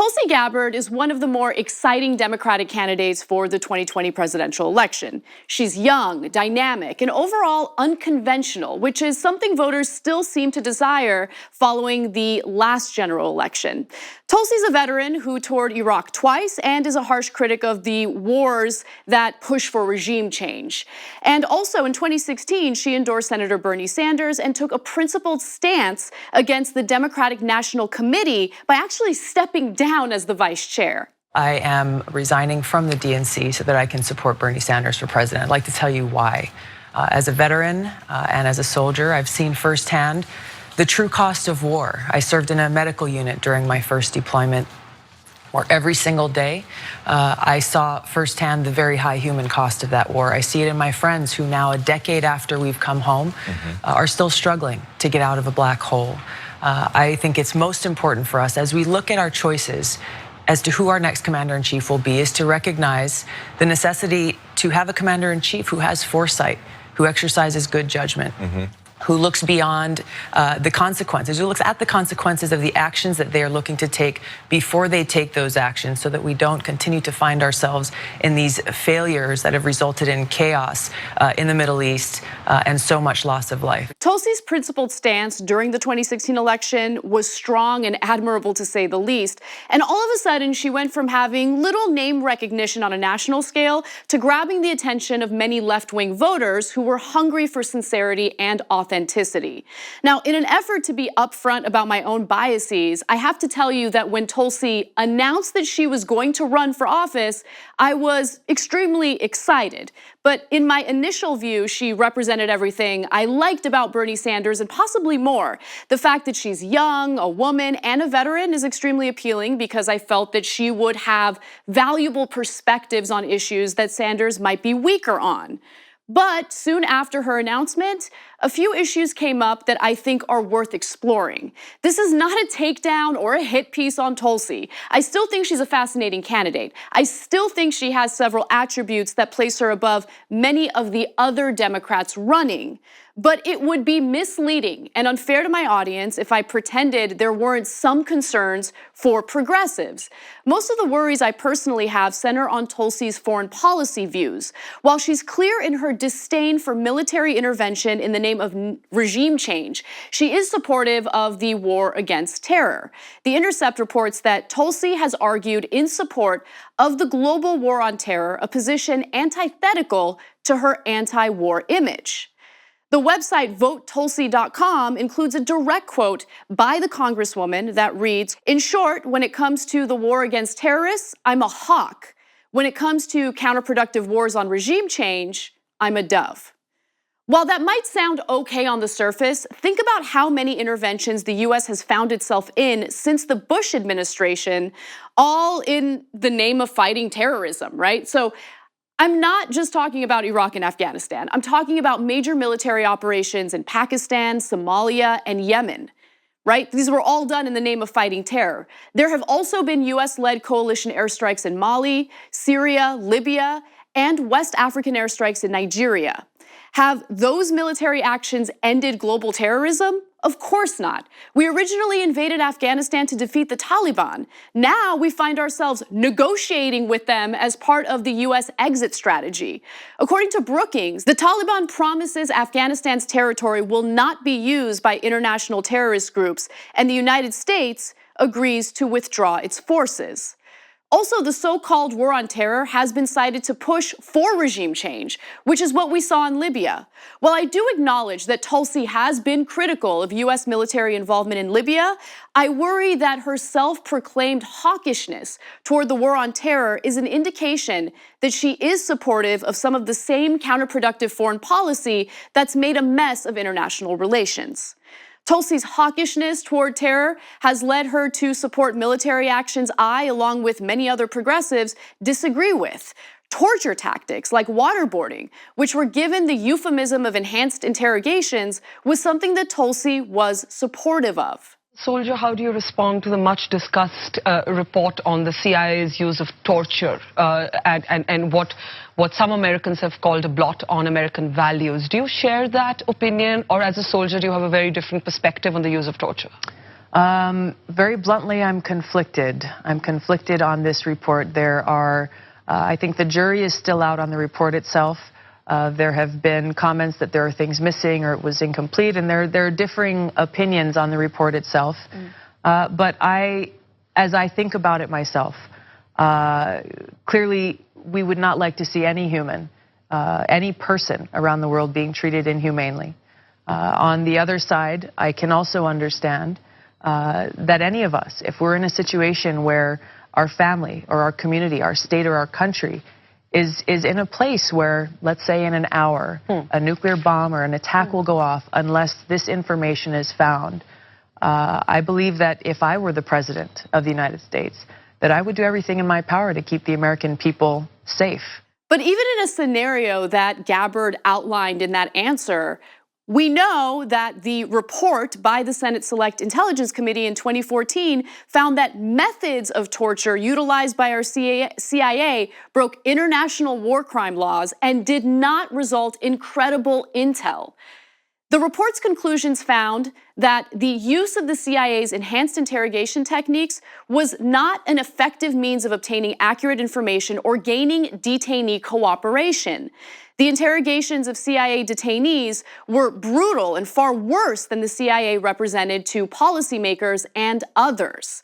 Tulsi Gabbard is one of the more exciting Democratic candidates for the 2020 presidential election. She's young, dynamic, and overall unconventional, which is something voters still seem to desire following the last general election. Tulsi's a veteran who toured Iraq twice and is a harsh critic of the wars that push for regime change. And also in 2016, she endorsed Senator Bernie Sanders and took a principled stance against the Democratic National Committee by actually stepping down as the vice chair. I am resigning from the DNC so that I can support Bernie Sanders for president. I'd like to tell you why. As a veteran and as a soldier, I've seen firsthand the true cost of war. I served in a medical unit during my first deployment, where every single day I saw firsthand the very high human cost of that war. I see it in my friends who now, a decade after we've come home, are still struggling to get out of a black hole. I think it's most important for us as we look at our choices as to who our next commander-in-chief will be, is to recognize the necessity to have a commander-in-chief who has foresight, who exercises good judgment, who looks beyond the consequences, who looks at the consequences of the actions that they are looking to take before they take those actions, so that we don't continue to find ourselves in these failures that have resulted in chaos in the Middle East and so much loss of life. Tulsi's principled stance during the 2016 election was strong and admirable, to say the least. And all of a sudden, she went from having little name recognition on a national scale to grabbing the attention of many left-wing voters who were hungry for sincerity and authenticity. Now, in an effort to be upfront about my own biases, I have to tell you that when Tulsi announced that she was going to run for office, I was extremely excited. But in my initial view, she represented everything I liked about Bernie Sanders and possibly more. The fact that she's young, a woman, and a veteran is extremely appealing because I felt that she would have valuable perspectives on issues that Sanders might be weaker on. But soon after her announcement, a few issues came up that I think are worth exploring. This is not a takedown or a hit piece on Tulsi. I still think she's a fascinating candidate. I still think she has several attributes that place her above many of the other Democrats running. But it would be misleading and unfair to my audience if I pretended there weren't some concerns for progressives. Most of the worries I personally have center on Tulsi's foreign policy views. While she's clear in her disdain for military intervention in the name of regime change, she is supportive of the war against terror. The Intercept reports that Tulsi has argued in support of the global war on terror, a position antithetical to her anti-war image. The website votetulsi.com includes a direct quote by the Congresswoman that reads, "In short, when it comes to the war against terrorists, I'm a hawk. When it comes to counterproductive wars on regime change, I'm a dove." While that might sound okay on the surface, think about how many interventions the US has found itself in since the Bush administration, all in the name of fighting terrorism, right? So I'm not just talking about Iraq and Afghanistan. I'm talking about major military operations in Pakistan, Somalia, and Yemen, right? These were all done in the name of fighting terror. There have also been US-led coalition airstrikes in Mali, Syria, Libya, and West African airstrikes in Nigeria. Have those military actions ended global terrorism? Of course not. We originally invaded Afghanistan to defeat the Taliban. Now we find ourselves negotiating with them as part of the US exit strategy. According to Brookings, the Taliban promises Afghanistan's territory will not be used by international terrorist groups, and the United States agrees to withdraw its forces. Also, the so-called war on terror has been cited to push for regime change, which is what we saw in Libya. While I do acknowledge that Tulsi has been critical of US military involvement in Libya, I worry that her self-proclaimed hawkishness toward the war on terror is an indication that she is supportive of some of the same counterproductive foreign policy that's made a mess of international relations. Tulsi's hawkishness toward terror has led her to support military actions I, along with many other progressives, disagree with. Torture tactics like waterboarding, which were given the euphemism of enhanced interrogations, was something that Tulsi was supportive of. Soldier, how do you respond to the much discussed report on the CIA's use of torture and what some Americans have called a blot on American values? Do you share that opinion, or as a soldier do you have a very different perspective on the use of torture? Very bluntly, I'm conflicted. I'm conflicted on this report. There are, I think the jury is still out on the report itself. There have been comments that there are things missing or it was incomplete, and there are differing opinions on the report itself. But as I think about it myself, clearly we would not like to see any human, any person around the world being treated inhumanely. On the other side, I can also understand that any of us, if we're in a situation where our family or our community, our state or our country is in a place where, let's say in an hour, a nuclear bomb or an attack will go off unless this information is found. I believe that if I were the president of the United States, that I would do everything in my power to keep the American people safe. But even in a scenario that Gabbard outlined in that answer, we know that the report by the Senate Select Intelligence Committee in 2014 found that methods of torture utilized by our CIA broke international war crime laws and did not result in credible intel. The report's conclusions found that the use of the CIA's enhanced interrogation techniques was not an effective means of obtaining accurate information or gaining detainee cooperation. The interrogations of CIA detainees were brutal and far worse than the CIA represented to policymakers and others.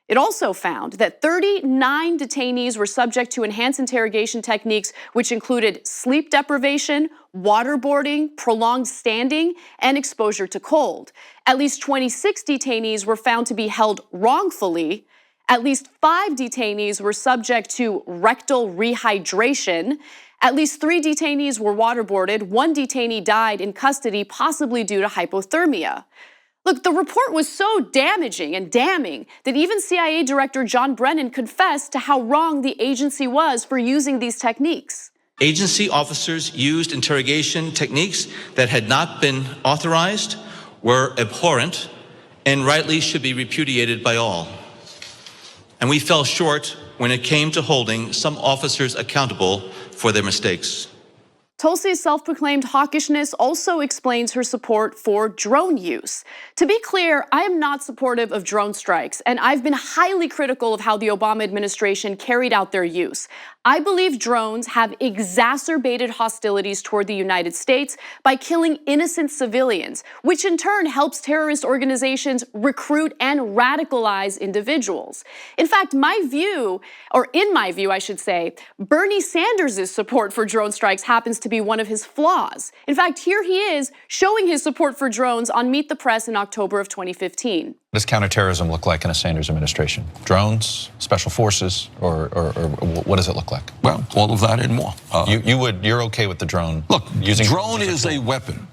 It also found that 39 detainees were subject to enhanced interrogation techniques, which included sleep deprivation, waterboarding, prolonged standing, and exposure to cold. At least 26 detainees were found to be held wrongfully. At least 5 detainees were subject to rectal rehydration. At least 3 detainees were waterboarded. 1 detainee died in custody, possibly due to hypothermia. Look, the report was so damaging and damning that even CIA Director John Brennan confessed to how wrong the agency was for using these techniques. Agency officers used interrogation techniques that had not been authorized, were abhorrent, and rightly should be repudiated by all. And we fell short when it came to holding some officers accountable for their mistakes. Tulsi's self-proclaimed hawkishness also explains her support for drone use. To be clear, I am not supportive of drone strikes, and I've been highly critical of how the Obama administration carried out their use. I believe drones have exacerbated hostilities toward the United States by killing innocent civilians, which in turn helps terrorist organizations recruit and radicalize individuals. In fact, in my view, I should say, Bernie Sanders' support for drone strikes happens to be one of his flaws. In fact, here he is showing his support for drones on Meet the Press in October of 2015. What does counterterrorism look like in a Sanders administration? Drones, special forces, or what does it look like? Well, all of that and more. You're okay with the drone? Look, using drone is a weapon.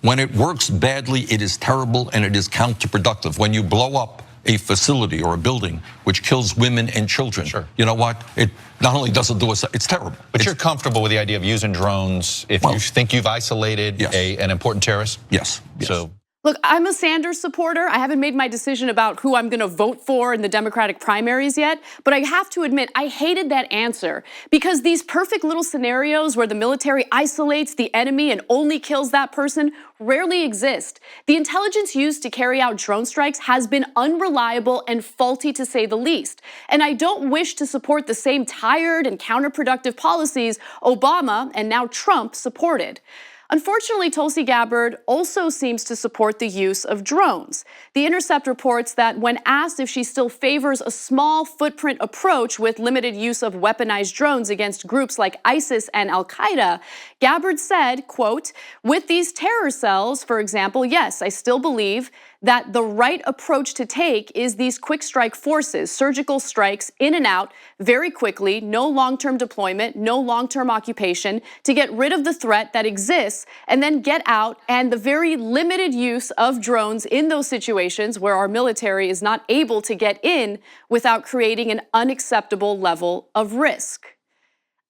When it works badly, it is terrible and it is counterproductive. When you blow up a facility or a building which kills women and children, sure. You know what? It not only doesn't do us, it's terrible. But you're comfortable with the idea of using drones if you think you've isolated an important terrorist? Yes. So. Look, I'm a Sanders supporter. I haven't made my decision about who I'm going to vote for in the Democratic primaries yet, but I have to admit, I hated that answer because these perfect little scenarios where the military isolates the enemy and only kills that person rarely exist. The intelligence used to carry out drone strikes has been unreliable and faulty to say the least. And I don't wish to support the same tired and counterproductive policies Obama and now Trump supported. Unfortunately, Tulsi Gabbard also seems to support the use of drones. The Intercept reports that when asked if she still favors a small footprint approach with limited use of weaponized drones against groups like ISIS and Al-Qaeda, Gabbard said, quote, "With these terror cells, for example, yes, I still believe that the right approach to take is these quick strike forces, surgical strikes in and out very quickly, no long-term deployment, no long-term occupation, to get rid of the threat that exists and then get out, and the very limited use of drones in those situations where our military is not able to get in without creating an unacceptable level of risk."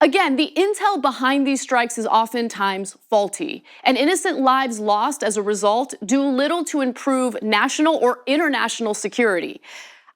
Again, the intel behind these strikes is oftentimes faulty, and innocent lives lost as a result do little to improve national or international security.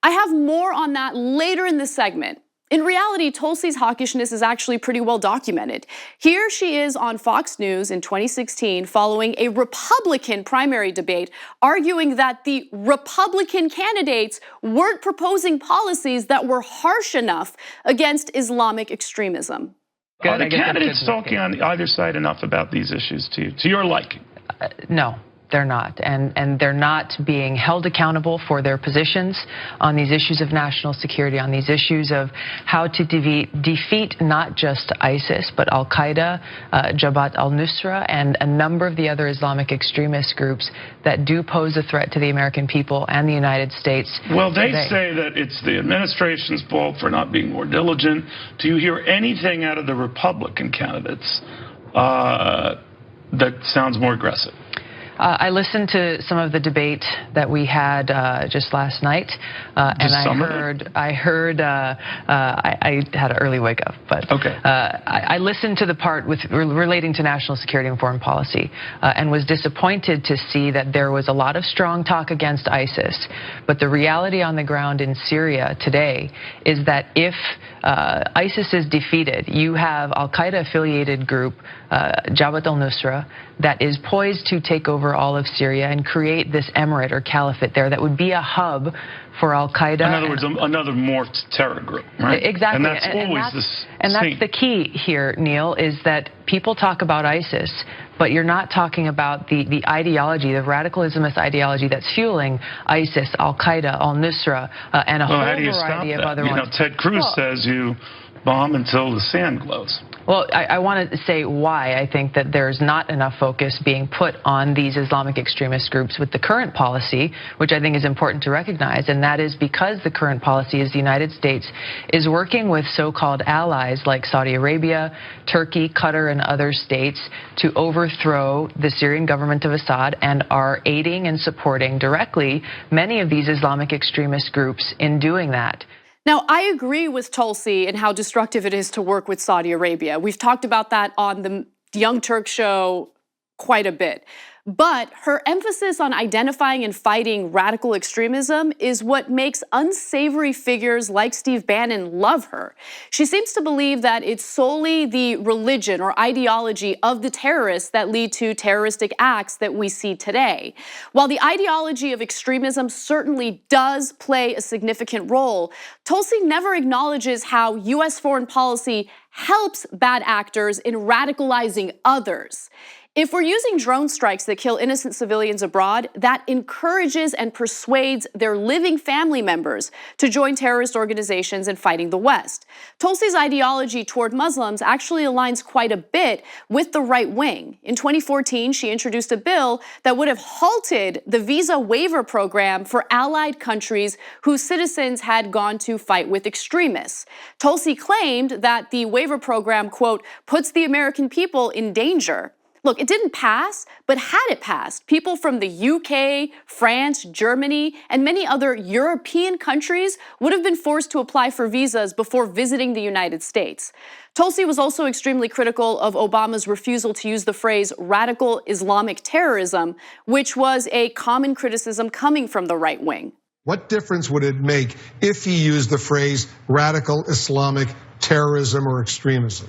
I have more on that later in this segment. In reality, Tulsi's hawkishness is actually pretty well documented. Here she is on Fox News in 2016 following a Republican primary debate, arguing that the Republican candidates weren't proposing policies that were harsh enough against Islamic extremism. Are the candidates talking on either side enough about these issues to your liking? No. They're not, and they're not being held accountable for their positions on these issues of national security, on these issues of how to defeat not just ISIS, but Al-Qaeda, Jabhat al-Nusra, and a number of the other Islamic extremist groups that do pose a threat to the American people and the United States. Well, they say that it's the administration's fault for not being more diligent. Do you hear anything out of the Republican candidates that sounds more aggressive? I listened to some of the debate that we had just last night, and I had an early wake up, but okay. I listened to the part relating to national security and foreign policy, and was disappointed to see that there was a lot of strong talk against ISIS, but the reality on the ground in Syria today is that if ISIS is defeated, you have Al-Qaeda affiliated group Jabhat al-Nusra that is poised to take over all of Syria and create this emirate or caliphate there that would be a hub for Al-Qaeda. In other words, another morphed terror group, right? Exactly. And that's always that's the key here, Neil, is that people talk about ISIS, but you're not talking about the ideology, the radical Islamist ideology that's fueling ISIS, Al-Qaeda, al-Nusra, and a whole variety of other ones. Ted Cruz says you bomb until the sand glows. Well, I want to say why I think that there's not enough focus being put on these Islamic extremist groups with the current policy, which I think is important to recognize, and that is because the current policy is the United States is working with so-called allies like Saudi Arabia, Turkey, Qatar, and other states to overthrow the Syrian government of Assad and are aiding and supporting directly many of these Islamic extremist groups in doing that. Now, I agree with Tulsi and how destructive it is to work with Saudi Arabia. We've talked about that on the Young Turk show quite a bit. But her emphasis on identifying and fighting radical extremism is what makes unsavory figures like Steve Bannon love her. She seems to believe that it's solely the religion or ideology of the terrorists that lead to terroristic acts that we see today. While the ideology of extremism certainly does play a significant role, Tulsi never acknowledges how US foreign policy helps bad actors in radicalizing others. If we're using drone strikes that kill innocent civilians abroad, that encourages and persuades their living family members to join terrorist organizations in fighting the West. Tulsi's ideology toward Muslims actually aligns quite a bit with the right wing. In 2014, she introduced a bill that would have halted the visa waiver program for allied countries whose citizens had gone to fight with extremists. Tulsi claimed that the waiver program, quote, puts the American people in danger. Look, it didn't pass, but had it passed, people from the UK, France, Germany, and many other European countries would have been forced to apply for visas before visiting the United States. Tulsi was also extremely critical of Obama's refusal to use the phrase radical Islamic terrorism, which was a common criticism coming from the right wing. What difference would it make if he used the phrase radical Islamic terrorism or extremism?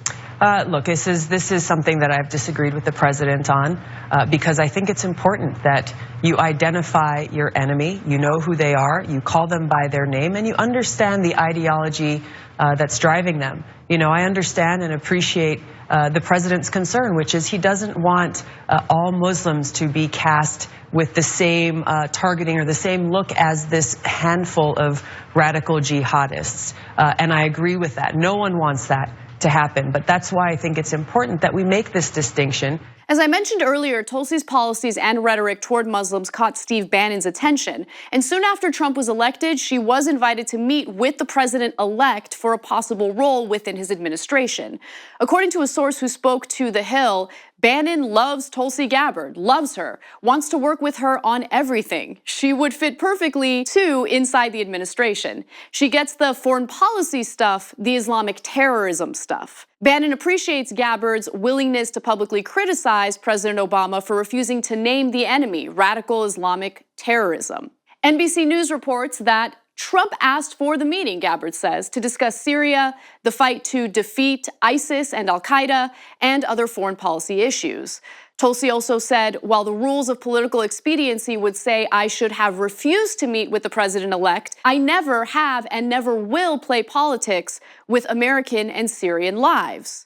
Look, this is something that I've disagreed with the president on because I think it's important that you identify your enemy, you know who they are, you call them by their name, and you understand the ideology that's driving them. You know, I understand and appreciate the president's concern, which is he doesn't want all Muslims to be cast with the same targeting or the same look as this handful of radical jihadists. And I agree with that. No one wants that to happen. But that's why I think it's important that we make this distinction. As I mentioned earlier, Tulsi's policies and rhetoric toward Muslims caught Steve Bannon's attention. And soon after Trump was elected, she was invited to meet with the president-elect for a possible role within his administration. According to a source who spoke to The Hill, Bannon loves Tulsi Gabbard, loves her, wants to work with her on everything. She would fit perfectly, too, inside the administration. She gets the foreign policy stuff, the Islamic terrorism stuff. Bannon appreciates Gabbard's willingness to publicly criticize President Obama for refusing to name the enemy, radical Islamic terrorism. NBC News reports that Trump asked for the meeting, Gabbard says, to discuss Syria, the fight to defeat ISIS and al-Qaeda, and other foreign policy issues. Tulsi also said, while the rules of political expediency would say I should have refused to meet with the president-elect, I never have and never will play politics with American and Syrian lives.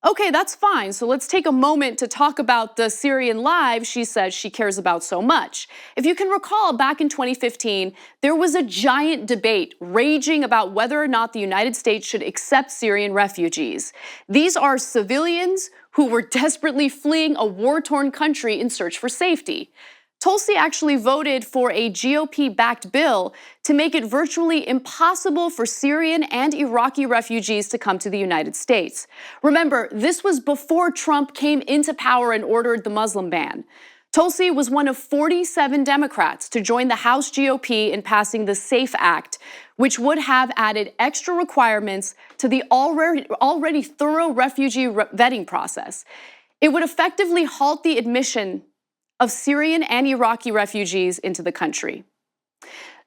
Okay, that's fine. So let's take a moment to talk about the Syrian lives she says she cares about so much. If you can recall, back in 2015, there was a giant debate raging about whether or not the United States should accept Syrian refugees. These are civilians who were desperately fleeing a war-torn country in search for safety. Tulsi actually voted for a GOP-backed bill to make it virtually impossible for Syrian and Iraqi refugees to come to the United States. Remember, this was before Trump came into power and ordered the Muslim ban. Tulsi was one of 47 Democrats to join the House GOP in passing the SAFE Act, which would have added extra requirements to the already thorough refugee vetting process. It would effectively halt the admission of Syrian and Iraqi refugees into the country.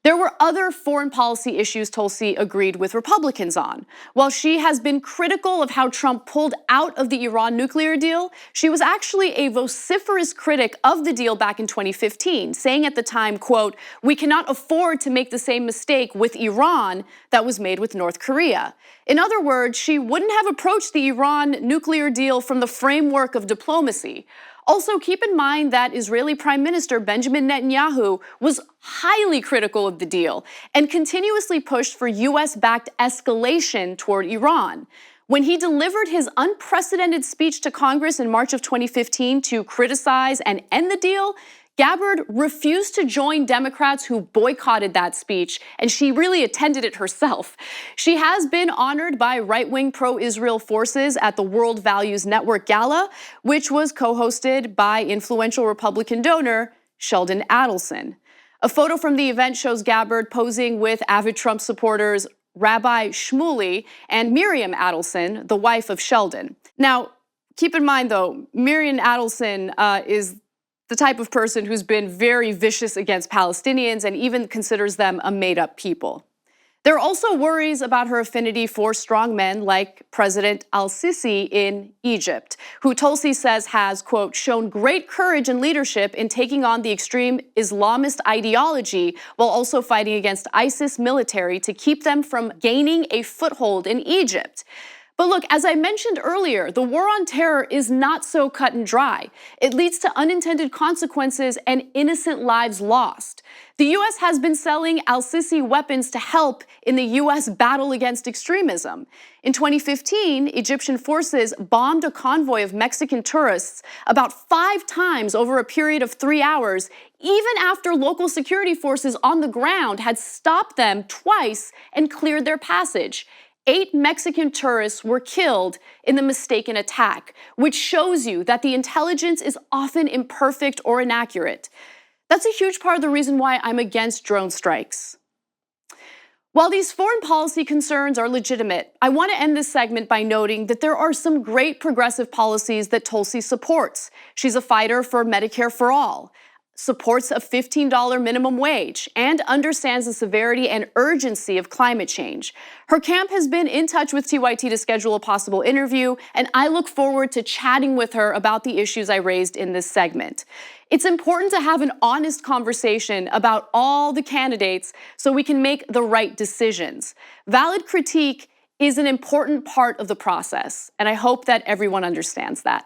There were other foreign policy issues Tulsi agreed with Republicans on. While she has been critical of how Trump pulled out of the Iran nuclear deal, she was actually a vociferous critic of the deal back in 2015, saying at the time, quote, "We cannot afford to make the same mistake with Iran that was made with North Korea." In other words, she wouldn't have approached the Iran nuclear deal from the framework of diplomacy. Also, keep in mind that Israeli Prime Minister Benjamin Netanyahu was highly critical of the deal and continuously pushed for US-backed escalation toward Iran. When he delivered his unprecedented speech to Congress in March of 2015 to criticize and end the deal, Gabbard refused to join Democrats who boycotted that speech, and she really attended it herself. She has been honored by right-wing pro-Israel forces at the World Values Network Gala, which was co-hosted by influential Republican donor Sheldon Adelson. A photo from the event shows Gabbard posing with avid Trump supporters Rabbi Shmuley and Miriam Adelson, the wife of Sheldon. Now, keep in mind though, Miriam Adelson is the type of person who's been very vicious against Palestinians and even considers them a made-up people. There are also worries about her affinity for strong men like President al-Sisi in Egypt, who Tulsi says has, quote, shown great courage and leadership in taking on the extreme Islamist ideology while also fighting against ISIS military to keep them from gaining a foothold in Egypt. But look, as I mentioned earlier, the war on terror is not so cut and dry. It leads to unintended consequences and innocent lives lost. The US has been selling al-Sisi weapons to help in the US battle against extremism. In 2015, Egyptian forces bombed a convoy of Mexican tourists about 5 times over a period of 3 hours, even after local security forces on the ground had stopped them twice and cleared their passage. 8 Mexican tourists were killed in the mistaken attack, which shows you that the intelligence is often imperfect or inaccurate. That's a huge part of the reason why I'm against drone strikes. While these foreign policy concerns are legitimate, I want to end this segment by noting that there are some great progressive policies that Tulsi supports. She's a fighter for Medicare for all, supports a $15 minimum wage, and understands the severity and urgency of climate change. Her camp has been in touch with TYT to schedule a possible interview, and I look forward to chatting with her about the issues I raised in this segment. It's important to have an honest conversation about all the candidates so we can make the right decisions. Valid critique is an important part of the process, and I hope that everyone understands that.